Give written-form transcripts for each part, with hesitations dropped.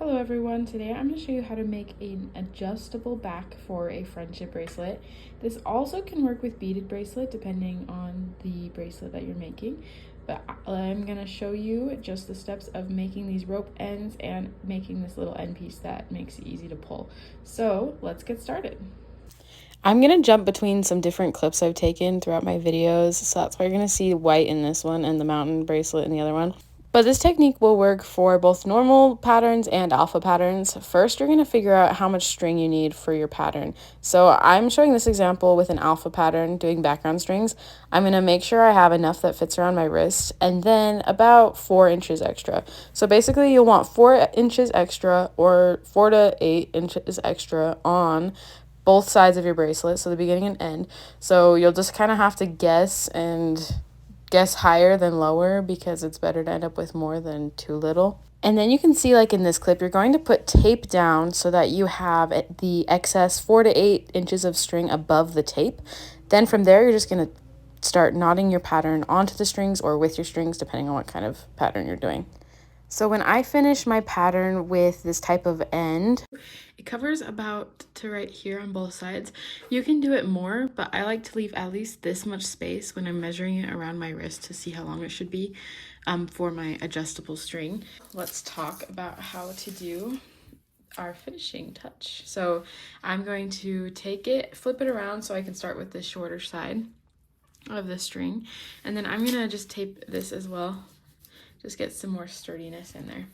Hello everyone, today I'm going to show you how to make an adjustable back for a friendship bracelet. This also can work with beaded bracelet depending on the bracelet that you're making, but I'm going to show you just the steps of making these rope ends and making this little end piece that makes it easy to pull. So let's get started. I'm going to jump between some different clips I've taken throughout my videos, so that's why you're going to see white in this one and the mountain bracelet in the other one. But this technique will work for both normal patterns and alpha patterns. First, you're going to figure out how much string you need for your pattern. So I'm showing this example with an alpha pattern doing background strings. I'm going to make sure I have enough that fits around my wrist and then about 4 inches extra. So basically you'll want 4 inches extra or 4 to 8 inches extra on both sides of your bracelet, so the beginning and end. So you'll just kind of have to guess higher than lower because it's better to end up with more than too little. And then you can see, like in this clip, you're going to put tape down so that you have the excess 4 to 8 inches of string above the tape. Then from there, you're just going to start knotting your pattern onto the strings or with your strings, depending on what kind of pattern you're doing. So when I finish my pattern with this type of end, it covers about to right here on both sides. You can do it more, but I like to leave at least this much space when I'm measuring it around my wrist to see how long it should be for my adjustable string. Let's talk about how to do our finishing touch. So I'm going to take it, flip it around so I can start with the shorter side of the string, and then I'm gonna just tape this as well. Just get some more sturdiness in there.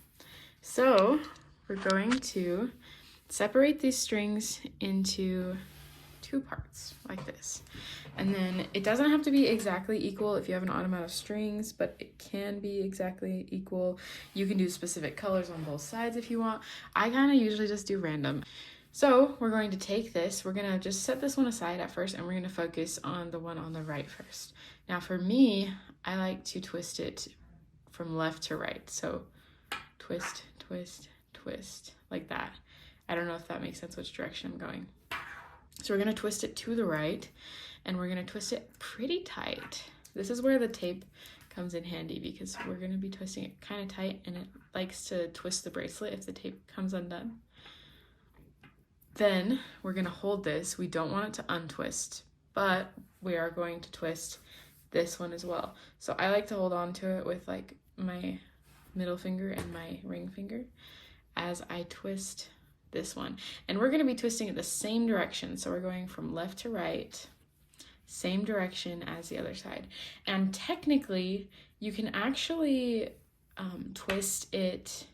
So we're going to separate these strings into 2 parts like this. And then it doesn't have to be exactly equal if you have an odd amount of strings, but it can be exactly equal. You can do specific colors on both sides if you want. I kind of usually just do random. So we're going to take this, we're gonna just set this one aside at first, and we're gonna focus on the one on the right first. Now for me, I like to twist it from left to right. So twist, twist, twist, like that. I don't know if that makes sense which direction I'm going. So we're gonna twist it to the right, and we're gonna twist it pretty tight. This is where the tape comes in handy because we're gonna be twisting it kind of tight, and it likes to twist the bracelet if the tape comes undone. Then we're gonna hold this. We don't want it to untwist, but we are going to twist this one as well. So I like to hold on to it with like my middle finger and my ring finger as I twist this one. And we're going to be twisting it the same direction. So we're going from left to right, same direction as the other side. And technically, you can actually twist it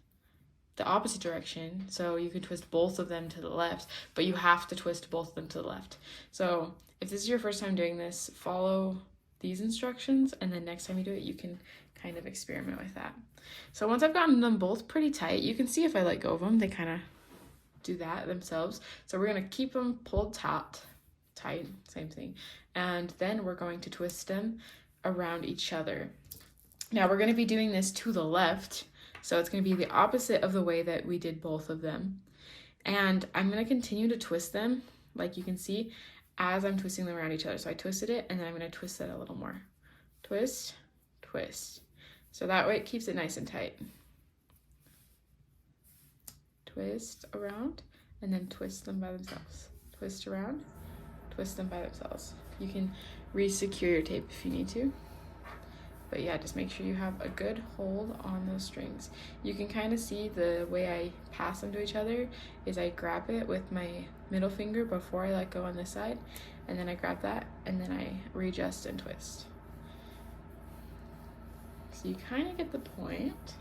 the opposite direction. So you can twist both of them to the left, but you have to twist both of them to the left. So if this is your first time doing this, follow these instructions, and then next time you do it, you can kind of experiment with that. So once I've gotten them both pretty tight, you can see if I let go of them, they kind of do that themselves. So we're going to keep them pulled tight, same thing. And then we're going to twist them around each other. Now we're going to be doing this to the left. So it's going to be the opposite of the way that we did both of them. And I'm going to continue to twist them, like you can see, as I'm twisting them around each other. So I twisted it, and then I'm going to twist it a little more. Twist, twist. So that way it keeps it nice and tight. Twist around, and then twist them by themselves. Twist around, twist them by themselves. You can re-secure your tape if you need to. But yeah, just make sure you have a good hold on those strings. You can kind of see the way I pass them to each other is I grab it with my middle finger before I let go on this side, and then I grab that, and then I readjust and twist. So you kind of get the point.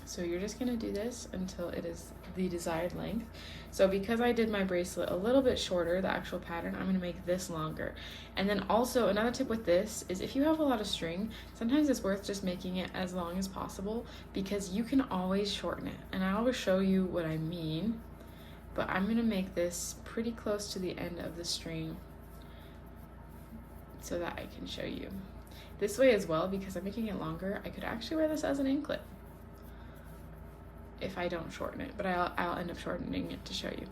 So you're just gonna do this until it is the desired length. So because I did my bracelet a little bit shorter, the actual pattern, I'm gonna make this longer. And then also another tip with this is if you have a lot of string, sometimes it's worth just making it as long as possible because you can always shorten it. And I always show you what I mean, but I'm gonna make this pretty close to the end of the string so that I can show you. This way as well, because I'm making it longer, I could actually wear this as an anklet if I don't shorten it, but I'll end up shortening it to show you.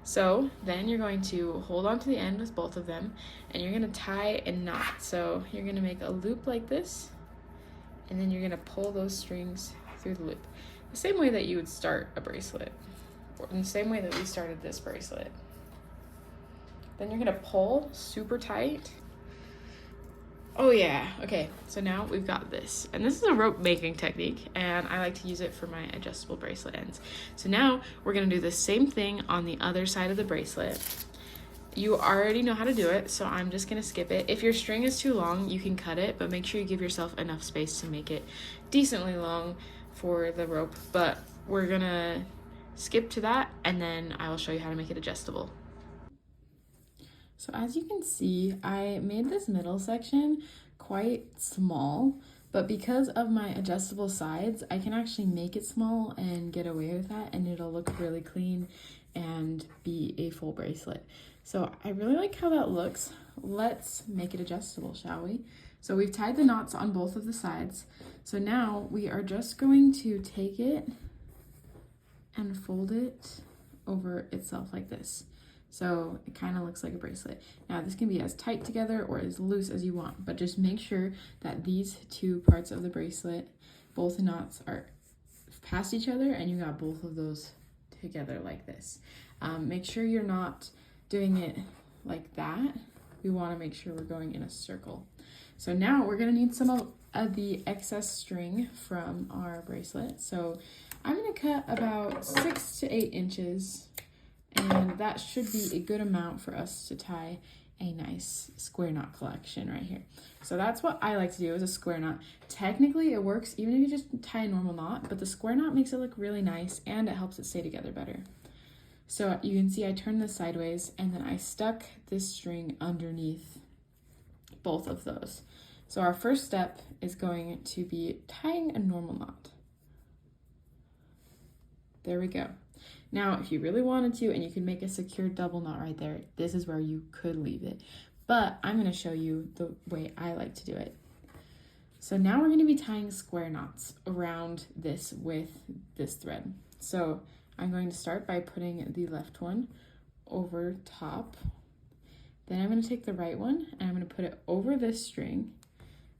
So then you're going to hold on to the end with both of them, and you're going to tie a knot. So you're going to make a loop like this, and then you're going to pull those strings through the loop. the same way that you would start a bracelet, or in the same way that we started this bracelet. Then you're gonna pull super tight. Oh yeah, okay, so now we've got this. And this is a rope making technique, and I like to use it for my adjustable bracelet ends. So now we're gonna do the same thing on the other side of the bracelet. You already know how to do it, so I'm just gonna skip it. If your string is too long, you can cut it, but make sure you give yourself enough space to make it decently long for the rope. But we're gonna skip to that, and then I will show you how to make it adjustable. So as you can see, I made this middle section quite small, but because of my adjustable sides, I can actually make it small and get away with that, and it'll look really clean and be a full bracelet. So I really like how that looks. Let's make it adjustable, shall we? So we've tied the knots on both of the sides. So now we are just going to take it and fold it over itself like this. So it kind of looks like a bracelet. Now this can be as tight together or as loose as you want, but just make sure that these two parts of the bracelet, both knots are past each other and you got both of those together like this. Make sure you're not doing it like that. We want to make sure we're going in a circle. So now we're going to need some of the excess string from our bracelet. So I'm going to cut about 6 to 8 inches. And that should be a good amount for us to tie a nice square knot collection right here. So that's what I like to do, is a square knot. Technically it works even if you just tie a normal knot, but the square knot makes it look really nice and it helps it stay together better. So you can see I turned this sideways and then I stuck this string underneath both of those. So our first step is going to be tying a normal knot. There we go. Now, if you really wanted to, and you can make a secure double knot right there, this is where you could leave it. But I'm going to show you the way I like to do it. So now we're going to be tying square knots around this with this thread. So I'm going to start by putting the left one over top. Then I'm going to take the right one and I'm going to put it over this string.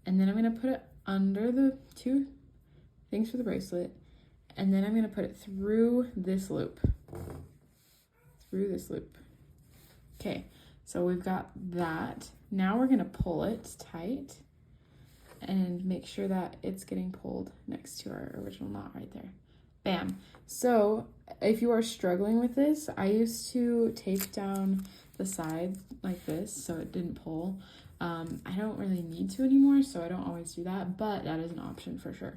And then I'm going to put it under the two things for the bracelet. And then I'm going to put it through this loop. Okay, so we've got that. Now we're going to pull it tight and make sure that it's getting pulled next to our original knot right there. Bam. So if you are struggling with this, I used to tape down the side like this so it didn't pull. I don't really need to anymore, so I don't always do that, but that is an option for sure.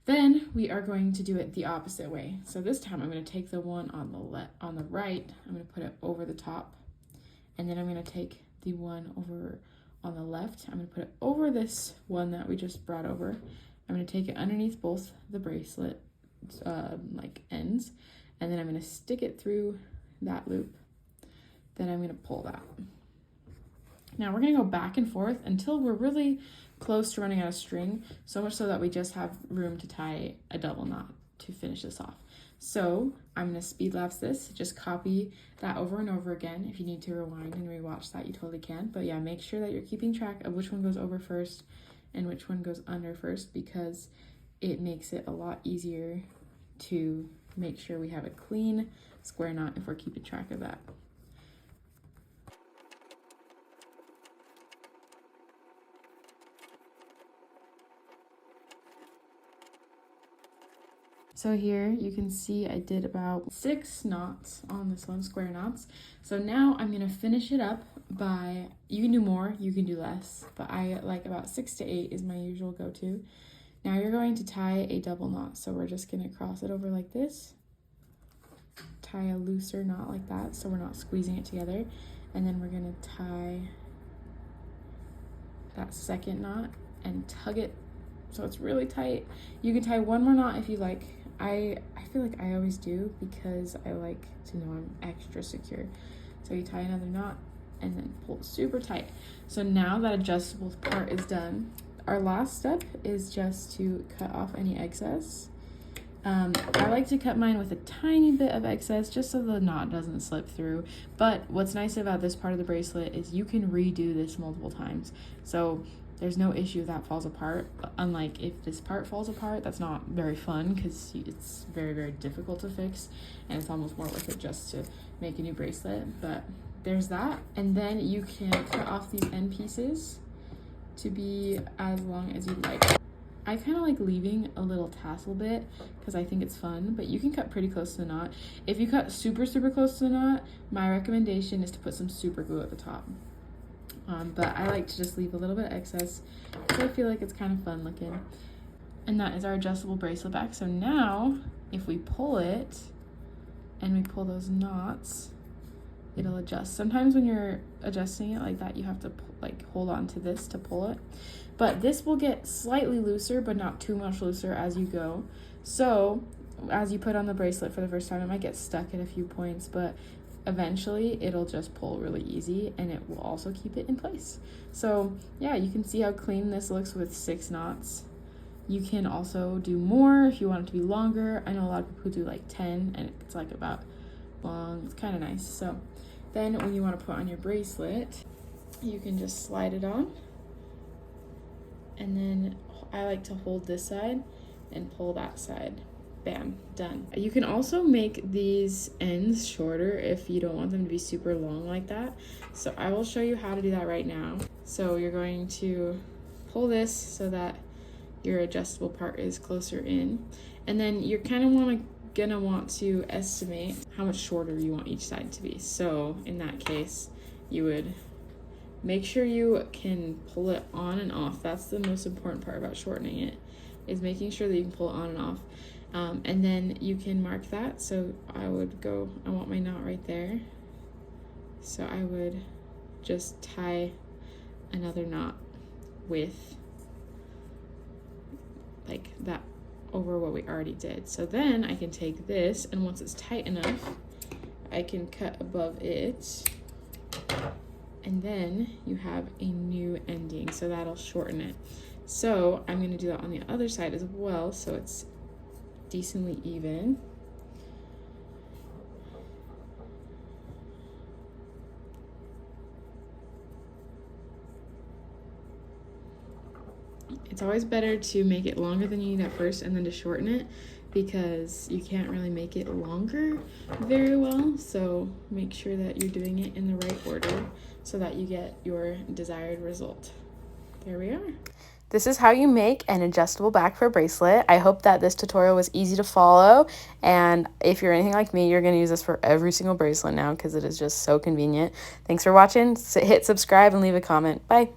Then we are going to do it the opposite way. So this time I'm going to take the one on the right, I'm going to put it over the top, and then I'm going to take the one over on the left, I'm going to put it over this one that we just brought over. I'm going to take it underneath both the bracelet like ends, and then I'm going to stick it through that loop. Then I'm going to pull that. Now we're going to go back and forth until we're really close to running out of string, so much so that we just have room to tie a double knot to finish this off. So I'm going to speed lapse this, just copy that over and over again. If you need to rewind and rewatch that, you totally can. But yeah, make sure that you're keeping track of which one goes over first and which one goes under first, because it makes it a lot easier to make sure we have a clean square knot if we're keeping track of that. So here you can see I did about 6 knots on this one, square knots. So now I'm gonna finish it up by, you can do more, you can do less, but I like about 6 to 8 is my usual go-to. Now you're going to tie a double knot. So we're just gonna cross it over like this, tie a looser knot like that so we're not squeezing it together, and then we're gonna tie that second knot and tug it so it's really tight. You can tie one more knot if you like. I feel like I always do because I like to know I'm extra secure. So you tie another knot and then pull super tight. So now that adjustable part is done, our last step is just to cut off any excess. I like to cut mine with a tiny bit of excess just so the knot doesn't slip through. But what's nice about this part of the bracelet is you can redo this multiple times. So there's no issue if that falls apart. Unlike if this part falls apart, that's not very fun because it's very, very difficult to fix, and it's almost more worth it just to make a new bracelet. But there's that. And then you can cut off these end pieces to be as long as you'd like. I kind of like leaving a little tassel bit because I think it's fun, but you can cut pretty close to the knot. If you cut super, super close to the knot, my recommendation is to put some super glue at the top. But I like to just leave a little bit of excess because I feel like it's kind of fun looking. And that is our adjustable bracelet back. So now if we pull it and we pull those knots, it'll adjust. Sometimes when you're adjusting it like that, you have to like hold on to this to pull it. But this will get slightly looser, but not too much looser as you go. So as you put on the bracelet for the first time, it might get stuck at a few points, but eventually it'll just pull really easy, and it will also keep it in place. So yeah, you can see how clean this looks with 6 knots. You can also do more if you want it to be longer. I know a lot of people who do like 10, and it's like about long. It's kind of nice. So then when you want to put on your bracelet, you can just slide it on. And then I like to hold this side and pull that side. Bam, done. You can also make these ends shorter if you don't want them to be super long like that. So I will show you how to do that right now. So you're going to pull this so that your adjustable part is closer in. And then you're kind of gonna want to estimate how much shorter you want each side to be. So in that case, you would make sure you can pull it on and off. That's the most important part about shortening it, is making sure that you can pull it on and off. And then you can mark that. So I want my knot right there. So I would just tie another knot with like that over what we already did. So then I can take this, and once it's tight enough, I can cut above it. And then you have a new ending, so that'll shorten it. So I'm going to do that on the other side as well, so it's decently even. It's always better to make it longer than you need at first and then to shorten it, because you can't really make it longer very well. So make sure that you're doing it in the right order so that you get your desired result. There we are. This is how you make an adjustable back for a bracelet. I hope that this tutorial was easy to follow, and if you're anything like me, you're going to use this for every single bracelet now because it is just so convenient. Thanks for watching. Hit subscribe and leave a comment. Bye.